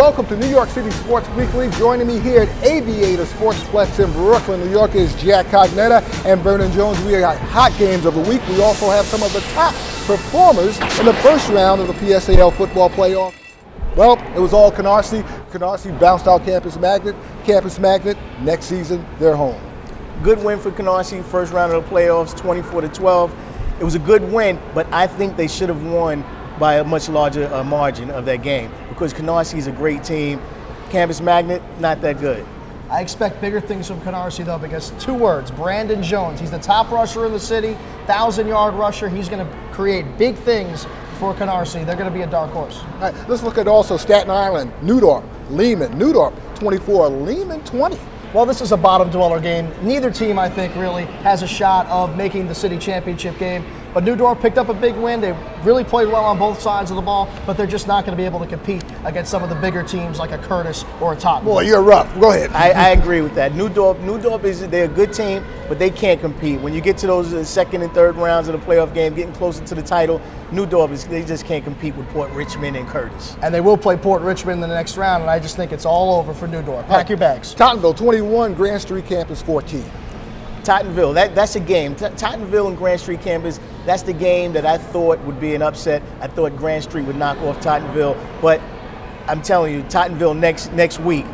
welcome to New York City Sports Weekly. Joining me here at Aviator Sportsplex in Brooklyn, New York is Jack Cognetta and Vernon Jones. We got hot games of the week. We also have some of the top performers in the first round of the PSAL football playoff. Well, it was all Canarsie. Canarsie bounced out Campus Magnet. Campus Magnet, next season, they're home. Good win for Canarsie, first round of the playoffs, 24-12. It was a good win, but I think they should have won by a much larger margin of that game because Canarsie is a great team. Campus Magnet, not that good. I expect bigger things from Canarsie, though, because two words, Brandon Jones. He's the top rusher in the city, 1,000-yard rusher. He's going to create big things for Canarsie. They're going to be a dark horse. All right, let's look at also Staten Island, Newdorp, Lehman. Newdorp, 24, Lehman, 20. Well, this is a bottom dweller game. Neither team, I think, really has a shot of making the city championship game. But Newdorf picked up a big win. They really played well on both sides of the ball, but they're just not going to be able to compete against some of the bigger teams like a Curtis or a Tottenham. Boy, you're rough. Go ahead. I agree with that. Newdorf they're a good team, but they can't compete. When you get to those second and third rounds of the playoff game, getting closer to the title, they just can't compete with Port Richmond and Curtis. And they will play Port Richmond in the next round, and I just think it's all over for Newdorf. Pack your bags. Tottenville, 21, Grand Street Campus, 14. Tottenville, that's a game. Tottenville and Grand Street Campus, that's the game that I thought would be an upset. I thought Grand Street would knock off Tottenville, but I'm telling you, Tottenville next week,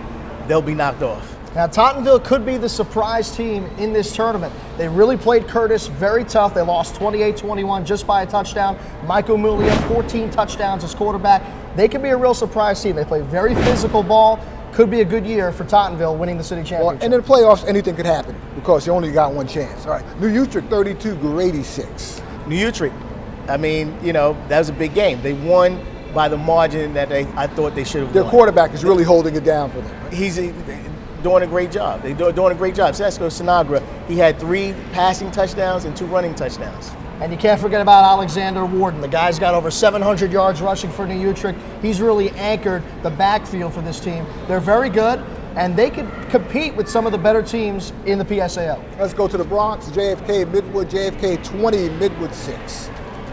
they'll be knocked off. Now, Tottenville could be the surprise team in this tournament. They really played Curtis very tough. They lost 28-21 just by a touchdown. Michael Mulia, 14 touchdowns as quarterback. They could be a real surprise team. They play very physical ball. Could be a good year for Tottenville winning the city championship. Well, and in the playoffs, anything could happen because you only got one chance. All right, New Utrecht 32, Grady 6. New Utrecht, I mean, that was a big game. They won by the margin that I thought they should have won. Their quarterback is really holding it down for them. He's doing a great job. They're doing a great job. Sesko Sinagra, he had 3 passing touchdowns and 2 running touchdowns. And you can't forget about Alexander Warden. The guy's got over 700 yards rushing for New Utrecht. He's really anchored the backfield for this team. They're very good, and they could compete with some of the better teams in the PSAL. Let's go to the Bronx, JFK, Midwood, JFK 20, Midwood 6.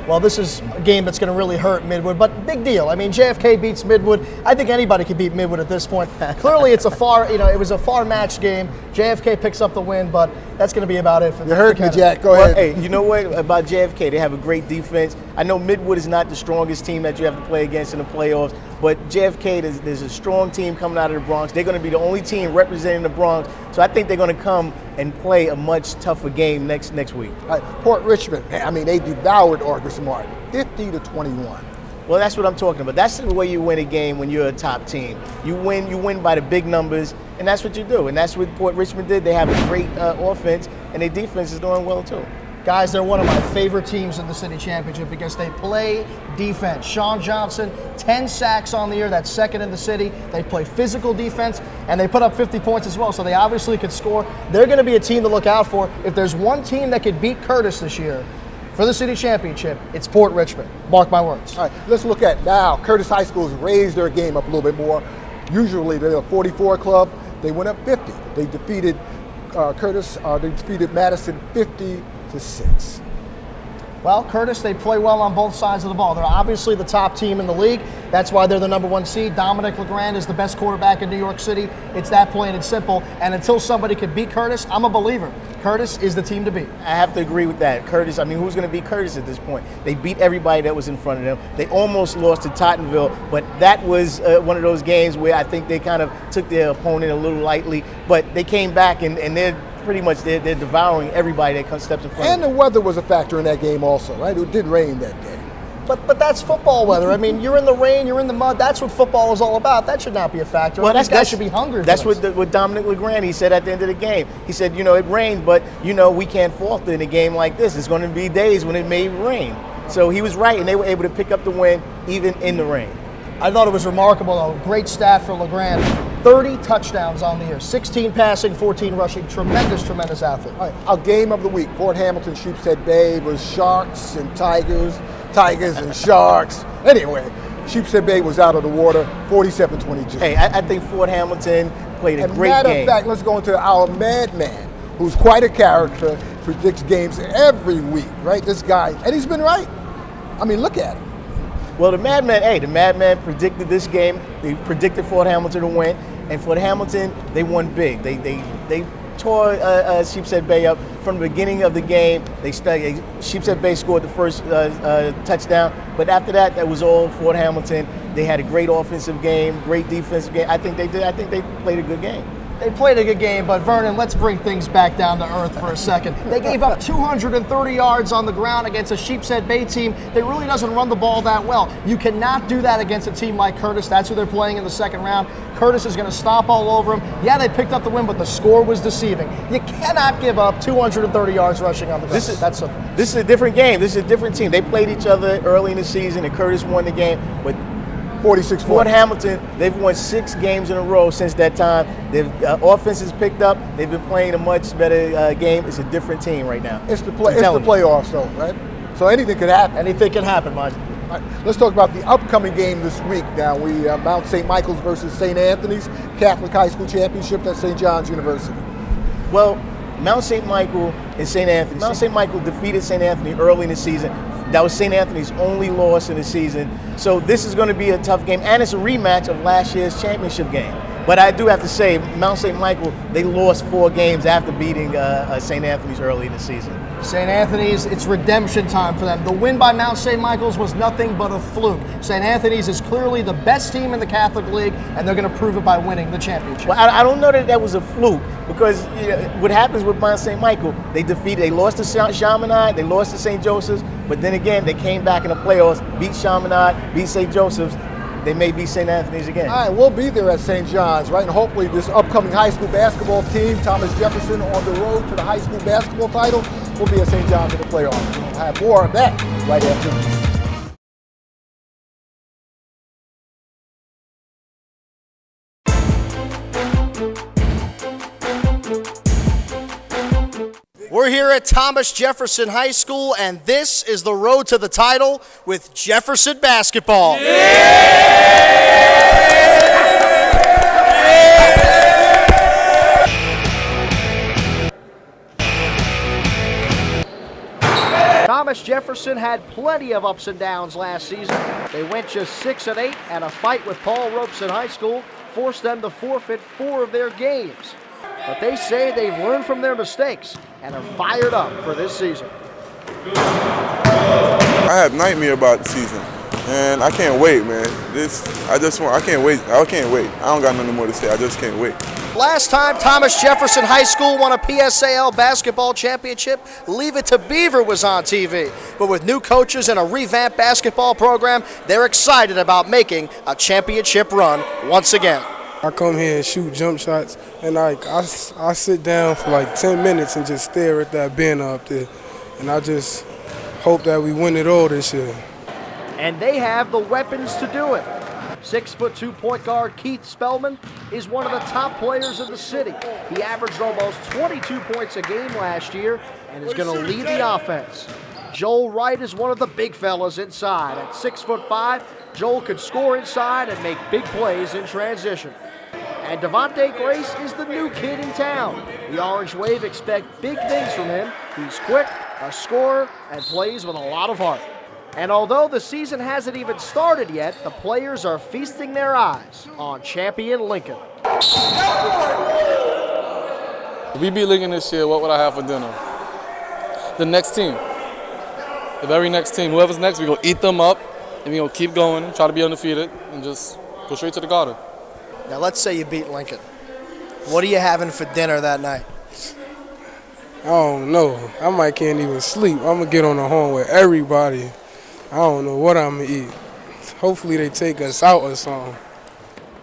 Well, this is a game that's going to really hurt Midwood, but big deal. I mean, JFK beats Midwood. I think anybody can beat Midwood at this point. Clearly, it was a far matched game. JFK picks up the win, but that's going to be about it for You hurt me, Jack. Go ahead. Hey, you know what about JFK? They have a great defense. I know Midwood is not the strongest team that you have to play against in the playoffs, but JFK, there's a strong team coming out of the Bronx. They're going to be the only team representing the Bronx, so I think they're going to come and play a much tougher game next week. All right, Port Richmond, they devoured Argus Martin, 50-21. Well, that's what I'm talking about. That's the way you win a game when you're a top team. You win by the big numbers, and that's what you do. And that's what Port Richmond did. They have a great offense, and their defense is doing well too. Guys, they're one of my favorite teams in the city championship because they play defense. Sean Johnson, 10 sacks on the year. That's second in the city. They play physical defense, and they put up 50 points as well, so they obviously could score. They're going to be a team to look out for. If there's one team that could beat Curtis this year for the city championship, it's Port Richmond. Mark my words. All right, let's look at now. Curtis High School has raised their game up a little bit more. Usually they're a 44 club. They went up 50. They defeated they defeated Madison 50-6. Well, Curtis, they play well on both sides of the ball. They're obviously the top team in the league. That's why they're the number 1 seed. Dominic LeGrand is the best quarterback in New York City. It's that plain and simple. And until somebody can beat Curtis, I'm a believer. Curtis is the team to beat. I have to agree with that. Curtis, I mean, who's going to beat Curtis at this point? They beat everybody that was in front of them. They almost lost to Tottenville, but that was one of those games where I think they kind of took their opponent a little lightly. But they came back, and they're pretty much they're devouring everybody that steps in front And of them. the weather was a factor in that game also, right? It did rain that day. But that's football weather. I mean, you're in the rain, you're in the mud. That's what football is all about. That should not be a factor. Well, These guys should be hungry. That's what Dominic LeGrand, he said at the end of the game. He said, it rained, but, we can't falter in a game like this. It's going to be days when it may rain. So he was right, and they were able to pick up the win even in the rain. I thought it was remarkable, though. Great stat for LeGrand. 30 touchdowns on the year. 16 passing, 14 rushing. Tremendous athlete. All right, our game of the week, Fort Hamilton, Sheepshead Bay was Sharks and Tigers and Sharks. Anyway, Sheepshead Bay was out of the water, 47-22. Hey, I think Fort Hamilton played a great matter game. of fact, let's go into our madman, who's quite a character, predicts games every week, right? This guy, and he's been right. I mean, look at him. Well, the Madmen predicted this game. They predicted Fort Hamilton to win, and Fort Hamilton, they won big. They tore Sheepshead Bay up from the beginning of the game. Sheepshead Bay scored the first touchdown, but after that, that was all Fort Hamilton. They had a great offensive game, great defensive game. I think they played a good game. They played a good game, but Vernon, let's bring things back down to earth for a second. They gave up 230 yards on the ground against a Sheepshead Bay team that really doesn't run the ball that well. You cannot do that against a team like Curtis. That's who they're playing in the second round. Curtis is going to stomp all over them. Yeah, they picked up the win, but the score was deceiving. You cannot give up 230 yards rushing on the ground. This is a different game. This is a different team. They played each other early in the season, and Curtis won the game, but 46 Fort Hamilton, they've won 6 games in a row since that time. Their offense has picked up. They've been playing a much better game. It's a different team right now. It's the playoffs, though, right? So anything could happen. Anything can happen, Mike. Right, let's talk about the upcoming game this week. Now, we Mount St. Michael's versus St. Anthony's Catholic High School Championship at St. John's University. Well, Mount St. Michael and St. Anthony. Mount St. Michael defeated St. Anthony early in the season. That was St. Anthony's only loss in the season. So this is going to be a tough game, and it's a rematch of last year's championship game. But I do have to say, Mount St. Michael, they lost 4 games after beating St. Anthony's early in the season. St. Anthony's, it's redemption time for them. The win by Mount St. Michael's was nothing but a fluke. St. Anthony's is clearly the best team in the Catholic League, and they're going to prove it by winning the championship. Well, I don't know that was a fluke, because what happens with Mount St. Michael, they lost to Chaminade, they lost to St. Joseph's, but then again, they came back in the playoffs, beat Chaminade, beat St. Joseph's. They may beat St. Anthony's again. All right, we'll be there at St. John's, right? And hopefully this upcoming high school basketball team, Thomas Jefferson, on the road to the high school basketball title, will be at St. John's in the playoffs. We'll have more of that right after this. We're here at Thomas Jefferson High School, and this is the road to the title with Jefferson basketball. Thomas Jefferson had plenty of ups and downs last season. They went just 6-8, and a fight with Paul Robeson High School forced them to forfeit 4 of their games. But they say they've learned from their mistakes and are fired up for this season. I have nightmare about the season, and I can't wait, man. I can't wait. I don't got nothing more to say. I just can't wait. Last time Thomas Jefferson High School won a PSAL basketball championship, Leave It to Beaver was on TV. But with new coaches and a revamped basketball program, they're excited about making a championship run once again. I come here and shoot jump shots, and I sit down for like 10 minutes and just stare at that banner up there. And I just hope that we win it all this year. And they have the weapons to do it. 6'2" point guard Keith Spellman is one of the top players in the city. He averaged almost 22 points a game last year and is going to lead the offense. Joel Wright is one of the big fellas inside. At 6'5", Joel could score inside and make big plays in transition. And Devontae Grace is the new kid in town. The Orange Wave expect big things from him. He's quick, a scorer, and plays with a lot of heart. And although the season hasn't even started yet, the players are feasting their eyes on champion Lincoln. If we beat Lincoln this year, what would I have for dinner? The next team. The very next team. Whoever's next, we're going to eat them up, and we're going to keep going, try to be undefeated, and just go straight to the garden. Now let's say you beat Lincoln. What are you having for dinner that night? I don't know. I might can't even sleep. I'm going to get on the horn with everybody. I don't know what I'm going to eat. Hopefully they take us out or something.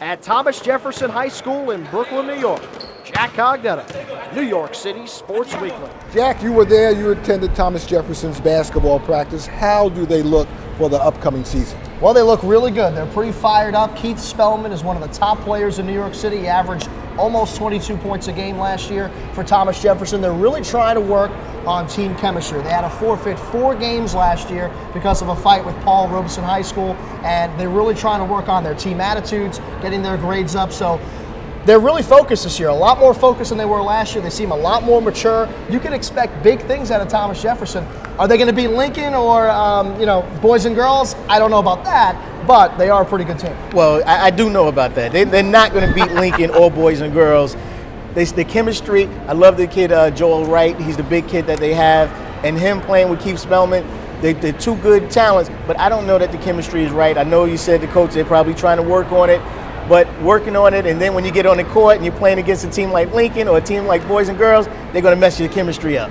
At Thomas Jefferson High School in Brooklyn, New York, Jack Cognetta, New York City Sports Weekly. Jack, you were there. You attended Thomas Jefferson's basketball practice. How do they look for the upcoming season? Well, they look really good. They're pretty fired up. Keith Spellman is one of the top players in New York City. He averaged almost 22 points a game last year for Thomas Jefferson. They're really trying to work on team chemistry. They had to forfeit 4 games last year because of a fight with Paul Robeson High School, and they're really trying to work on their team attitudes, getting their grades up. So they're really focused this year, a lot more focused than they were last year. They seem a lot more mature. You can expect big things out of Thomas Jefferson. Are they going to beat Lincoln or, boys and girls? I don't know about that, but they are a pretty good team. Well, I do know about that. They're not going to beat Lincoln or boys and girls. The chemistry, I love the kid Joel Wright. He's the big kid that they have. And him playing with Keith Spellman, they're two good talents, but I don't know that the chemistry is right. I know you said the coach, they're probably trying to work on it, but working on it, and then when you get on the court and you're playing against a team like Lincoln or a team like boys and girls, they're going to mess your chemistry up.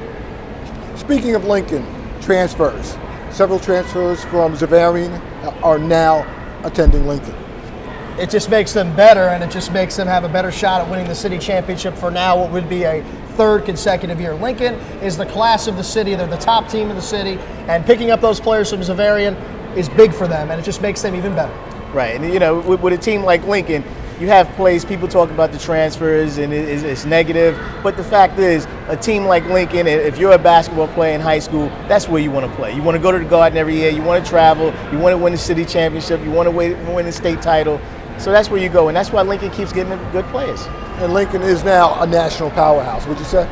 Speaking of Lincoln, transfers. Several transfers from Zavarian are now attending Lincoln. It just makes them better, and it just makes them have a better shot at winning the city championship for now what would be a third consecutive year. Lincoln is the class of the city. They're the top team in the city, and picking up those players from Zavarian is big for them, and it just makes them even better. Right, and with a team like Lincoln, you have plays, people talk about the transfers and it's negative, but the fact is, a team like Lincoln, if you're a basketball player in high school, that's where you want to play. You want to go to the Garden every year, you want to travel, you want to win the city championship, you want to win the state title. So that's where you go, and that's why Lincoln keeps getting good players. And Lincoln is now a national powerhouse, would you say?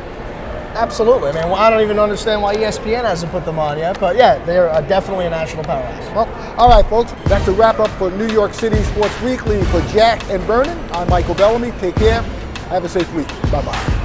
Absolutely. I mean, I don't even understand why ESPN hasn't put them on yet, but yeah, they're definitely a national powerhouse. Well, all right, folks, that's a wrap up for New York City Sports Weekly. For Jack and Vernon, I'm Michael Bellamy. Take care. Have a safe week. Bye-bye.